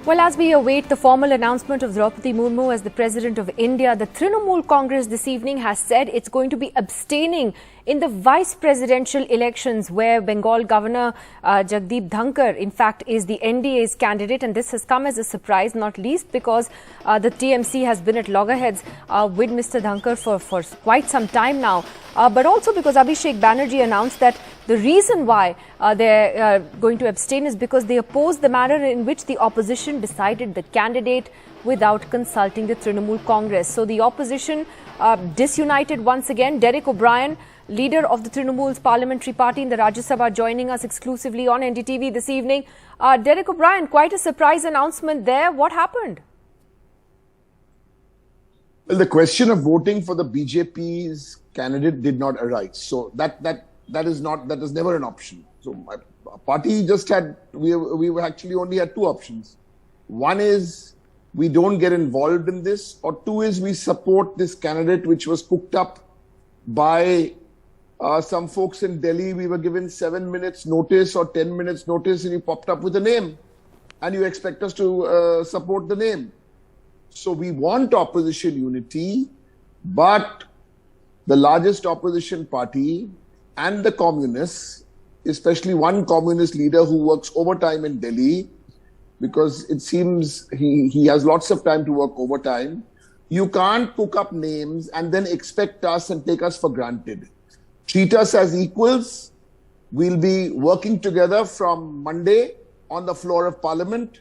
Well, as we await the formal announcement of Draupadi Murmu as the President of India, the Trinamool Congress this evening has said it's going to be abstaining in the vice presidential elections where Bengal Governor Jagdeep Dhankar, in fact, is the NDA's candidate. And this has come as a surprise, not least because the TMC has been at loggerheads with Mr. Dhankar for quite some time now. But also because Abhishek Banerjee announced that the reason why they're going to abstain is because they oppose the manner in which the opposition decided the candidate without consulting the Trinamool Congress. So the opposition disunited once again. Derek O'Brien, leader of the Trinamool's parliamentary party in the Rajya Sabha, joining us exclusively on NDTV this evening. Derek O'Brien, quite a surprise announcement there. What happened? Well, the question of voting for the BJP's candidate did not arise. So that is never an option. So my party just had, we actually only had two options. One is we don't get involved in this, or two is we support this candidate which was cooked up by some folks in Delhi. We were given 7 minutes notice or 10 minutes notice and you popped up with a name and you expect us to support the name. So we want opposition unity, but the largest opposition party and the communists, especially one communist leader who works overtime in Delhi, because it seems he has lots of time to work overtime. You can't cook up names and then expect us and take us for granted. Treat us as equals. We'll be working together from Monday on the floor of Parliament.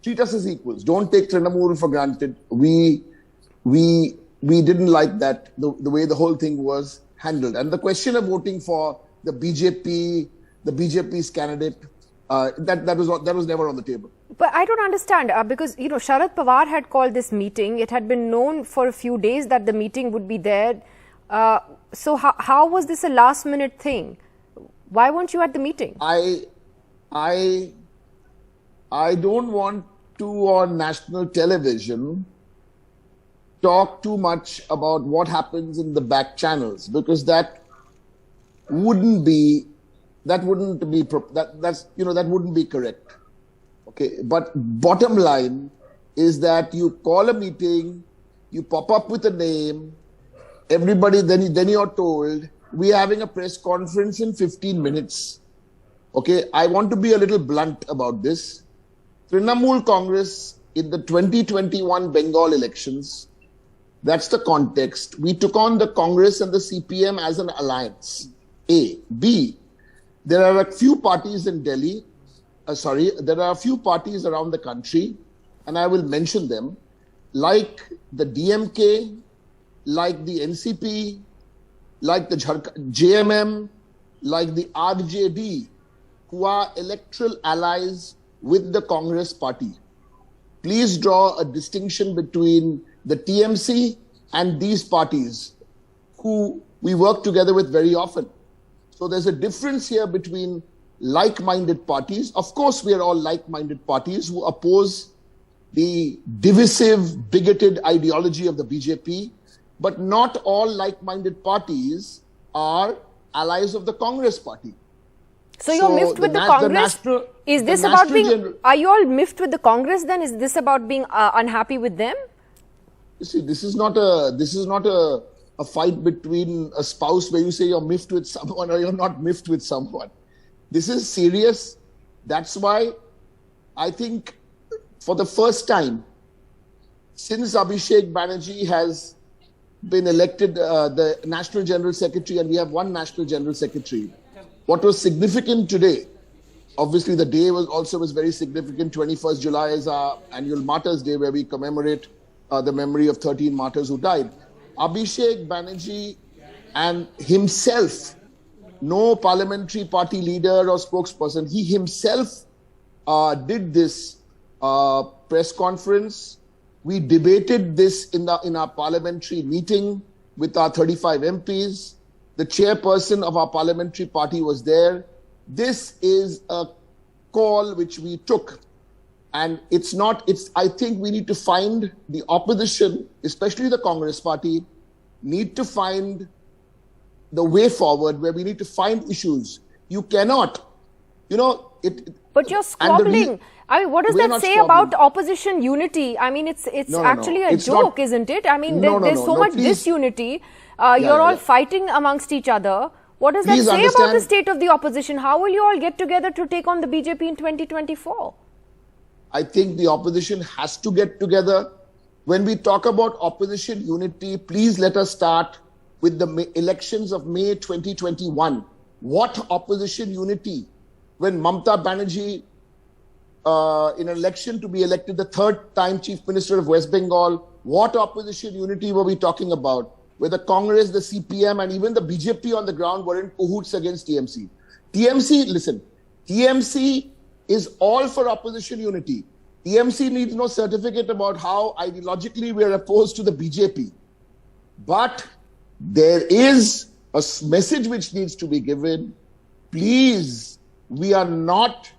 Treat us as equals. Don't take Trinamool for granted. We didn't like that, the way the whole thing was handled. And the question of voting for the BJP's candidate, that was never on the table. But I don't understand because, you know, Sharad Pawar had called this meeting. It had been known for a few days that the meeting would be there. So how was this a last minute thing? Why weren't you at the meeting? I don't want to, on national television, talk too much about what happens in the back channels, because that wouldn't be correct. Okay, but bottom line is that you call a meeting, you pop up with a name, everybody, then you're told we're having a press conference in 15 minutes. Okay, I want to be a little blunt about this. Trinamool Congress in the 2021 Bengal elections, that's the context. We took on the Congress and the CPM as an alliance. A. B. There are a few parties in Delhi, there are a few parties around the country, and I will mention them, like the DMK, like the NCP, like the JMM, like the RJD, who are electoral allies with the Congress party. Please draw a distinction between the TMC and these parties, who we work together with very often. So there's a difference here between like-minded parties. Of course, we are all like-minded parties who oppose the divisive, bigoted ideology of the BJP, but not all like-minded parties are allies of the Congress party. So you're miffed with the Congress? Is this about being, are you all miffed with the Congress then? Is this about being unhappy with them? You see, this is not a fight between a spouse where you say you're miffed with someone or you're not miffed with someone. This is serious. That's why I think for the first time since Abhishek Banerjee has been elected the National General Secretary, and we have one National General Secretary, what was significant today, obviously the day was very significant. 21st July is our annual Martyrs Day, where we commemorate the memory of 13 martyrs who died. Abhishek Banerjee and himself, no parliamentary party leader or spokesperson, he himself did this press conference. We debated this in our parliamentary meeting with our 35 MPs. The chairperson of our parliamentary party was there. This is a call which we took. And I think we need to find the opposition, especially the Congress party, need to find the way forward where we need to find issues. You cannot, But you're squabbling. I mean, what does that say about opposition unity? I mean, it's actually a joke, isn't it? I mean, there's so much disunity. You're all fighting amongst each other. What does that say about the state of the opposition? How will you all get together to take on the BJP in 2024? I think the opposition has to get together. When we talk about opposition unity, please let us start with the elections of May 2021. What opposition unity? When Mamata Banerjee, in an election to be elected the third time Chief Minister of West Bengal, what opposition unity were we talking about? Where the Congress, the CPM and even the BJP on the ground were in cahoots against TMC. TMC is all for opposition unity. TMC needs no certificate about how ideologically we are opposed to the BJP. But there is a message which needs to be given. Please, we are not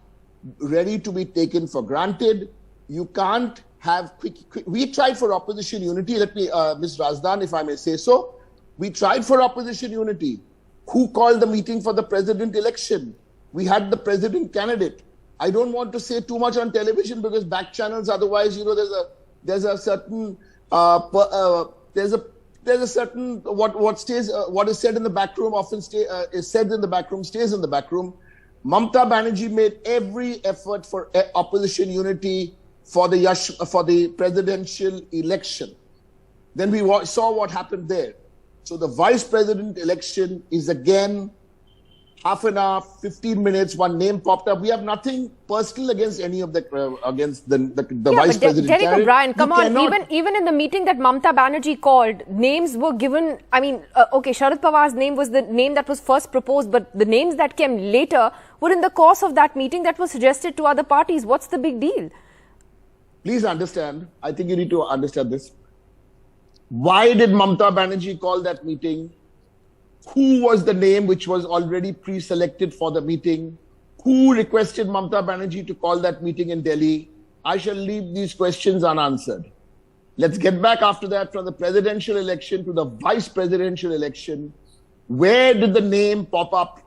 ready to be taken for granted. You can't have quick. We tried for opposition unity. Let me, Ms. Razdan, if I may say so. We tried for opposition unity. Who called the meeting for the president election? We had the president candidate. I don't want to say too much on television because back channels. Otherwise, you know, there's a certain what is said in the back room often is said in the back room stays in the back room. Mamata Banerjee made every effort for opposition unity for the presidential election. Then we saw what happened there. So the vice president election is again half an hour, 15 minutes, one name popped up. We have nothing personal against any of the vice president. Derek O'Brien, come on. Even in the meeting that Mamata Banerjee called, names were given. I mean, okay, Sharad Pawar's name was the name that was first proposed, but the names that came later were in the course of that meeting that was suggested to other parties. What's the big deal? Please understand. I think you need to understand this. Why did Mamata Banerjee call that meeting? Who was the name which was already pre-selected for the meeting? Who requested Mamata Banerjee to call that meeting in Delhi? I shall leave these questions unanswered. Let's get back after that from the presidential election to the vice presidential election. Where did the name pop up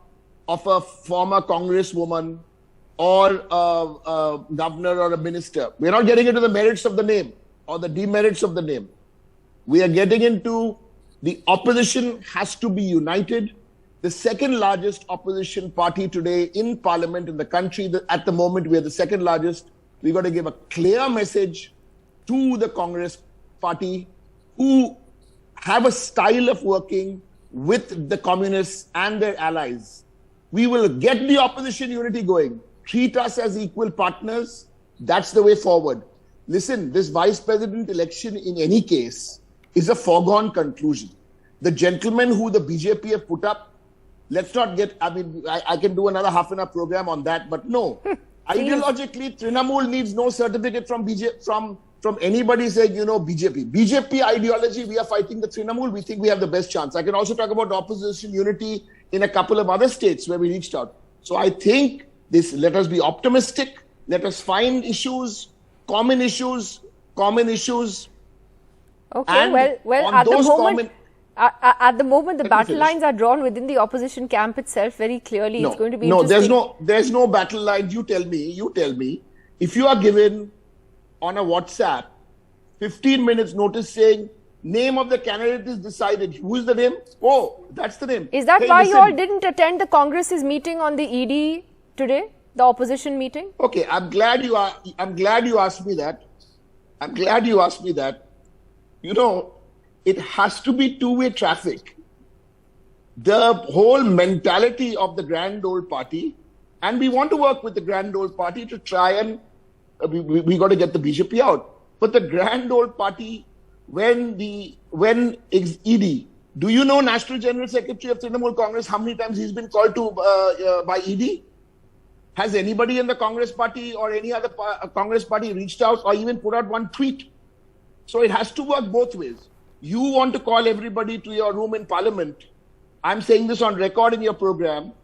of a former congresswoman or a governor or a minister? We're not getting into the merits of the name or the demerits of the name. We are getting into the opposition has to be united. The second largest opposition party today in parliament in the country, at the moment we are the second largest. We've got to give a clear message to the Congress party who have a style of working with the communists and their allies. We will get the opposition unity going. Treat us as equal partners. That's the way forward. Listen, this vice president election in any case is a foregone conclusion. The gentlemen who the BJP have put up, let's not get, I mean, I can do another half an hour program on that, but no. Ideologically, Trinamool needs no certificate from from anybody saying, you know, BJP. BJP ideology, we are fighting the Trinamool. We think we have the best chance. I can also talk about opposition unity in a couple of other states where we reached out. So I think let us be optimistic. Let us find issues, common issues. Okay, well, at the moment, the battle lines are drawn within the opposition camp itself very clearly. It's going to be interesting. There's no battle lines. You tell me. If you are given on a WhatsApp 15 minutes notice saying name of the candidate is decided, who is the name? Oh, that's the name. Is that why you all didn't attend the Congress's meeting on the ED today, the opposition meeting? Okay, I'm glad you asked me that. You know, it has to be two-way traffic. The whole mentality of the grand old party, and we want to work with the grand old party to try and we got to get the BJP out. But the grand old party, when ED, do you know National General Secretary of Trinamool Congress, how many times he's been called to by ED? Has anybody in the Congress party or any other Congress party reached out or even put out one tweet? So it has to work both ways. You want to call everybody to your room in Parliament. I'm saying this on record in your program.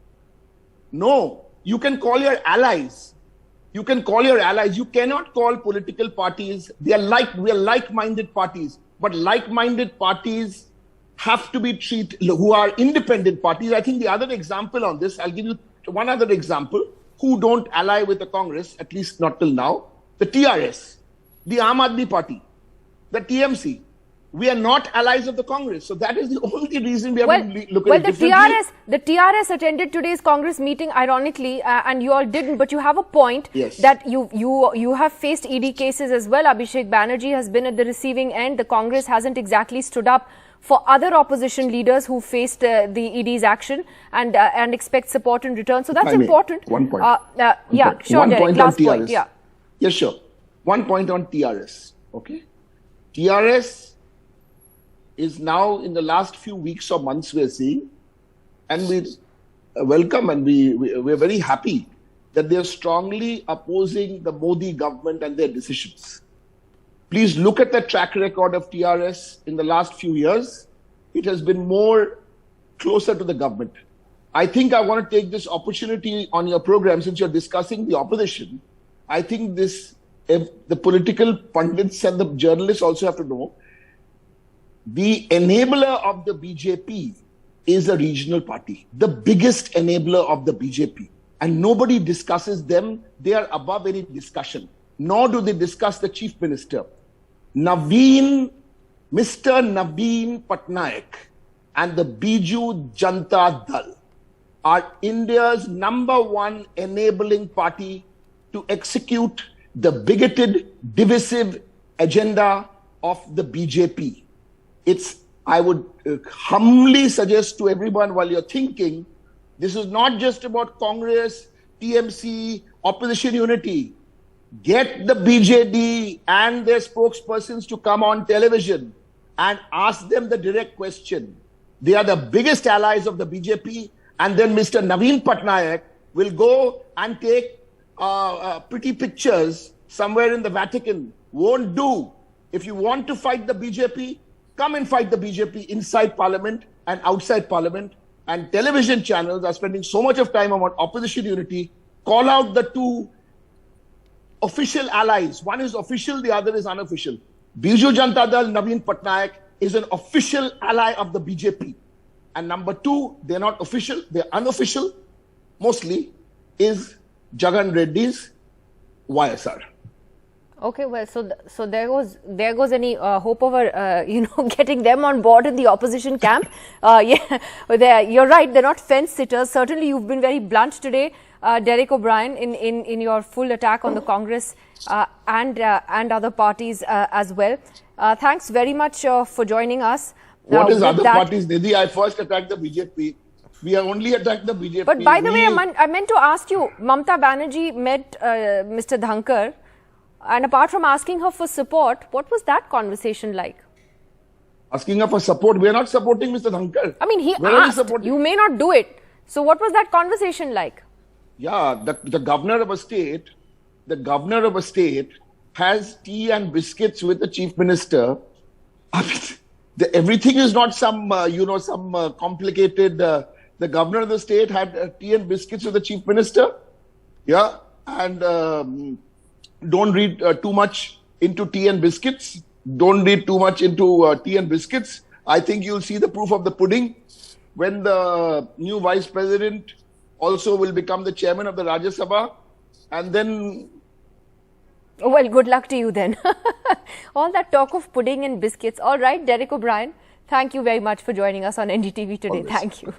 No, you can call your allies. You cannot call political parties. We are like-minded parties. But like-minded parties have to be treated, who are independent parties. I think the other example on this, I'll give you one other example. who don't ally with the Congress, at least not till now. The TRS, the Aam Aadmi Party, the TMC. We are not allies of the Congress. So that is the only reason we have to look at it differently. The TRS attended today's Congress meeting, ironically, and you all didn't, but you have a point that you have faced ED cases as well. Abhishek Banerjee has been at the receiving end. The Congress hasn't exactly stood up for other opposition leaders who faced the ED's action and expect support in return. So that's important. One point. Sure, one Derek. point Last on TRS. point. Yes, sure. 1 point on TRS. Okay. TRS is now in the last few weeks or months we are seeing, and we welcome and we're very happy that they are strongly opposing the Modi government and their decisions. Please look at the track record of TRS in the last few years. It has been more closer to the government. I think I want to take this opportunity on your program, since you're discussing the opposition. I think the political pundits and the journalists also have to know, the enabler of the BJP is a regional party, the biggest enabler of the BJP. And nobody discusses them. They are above any discussion. Nor do they discuss the chief minister. Mr. Naveen Patnaik and the Biju Janata Dal are India's #1 enabling party to execute the bigoted, divisive agenda of the BJP. I would humbly suggest to everyone, while you're thinking, this is not just about Congress, TMC, opposition unity. Get the BJD and their spokespersons to come on television and ask them the direct question. They are the biggest allies of the BJP, and then Mr. Naveen Patnaik will go and take pretty pictures somewhere in the Vatican. Won't do. If you want to fight the BJP, come and fight the BJP inside Parliament and outside Parliament. And television channels are spending so much of time on opposition unity. Call out the two official allies. One is official, the other is unofficial. Biju Janata Dal, Naveen Patnaik is an official ally of the BJP. And number two, they're not official, they're unofficial, mostly, is Jagan Reddy's YSR. Okay, well, so there goes any hope over getting them on board in the opposition camp. You're right, they're not fence sitters. Certainly, you've been very blunt today, Derek O'Brien, in your full attack on the Congress and other parties as well. Thanks very much for joining us. What is other parties, Nidhi? I first attacked the BJP. We have only attacked the BJP. But by the way, I meant to ask you, Mamta Banerjee met Mr. Dhankar. And apart from asking her for support, what was that conversation like? Asking her for support? We are not supporting Mr. Dhankar. I mean, he asked, you may not do it. So what was that conversation like? Yeah, the governor of a state, has tea and biscuits with the chief minister. I mean, everything is not some complicated. The governor of the state had tea and biscuits with the chief minister. Yeah, and don't read too much into tea and biscuits. Don't read too much into tea and biscuits. I think you'll see the proof of the pudding when the new vice president also will become the chairman of the Rajya Sabha. And then... Well, good luck to you then. All that talk of pudding and biscuits. All right, Derek O'Brien, thank you very much for joining us on NDTV today. Always. Thank you.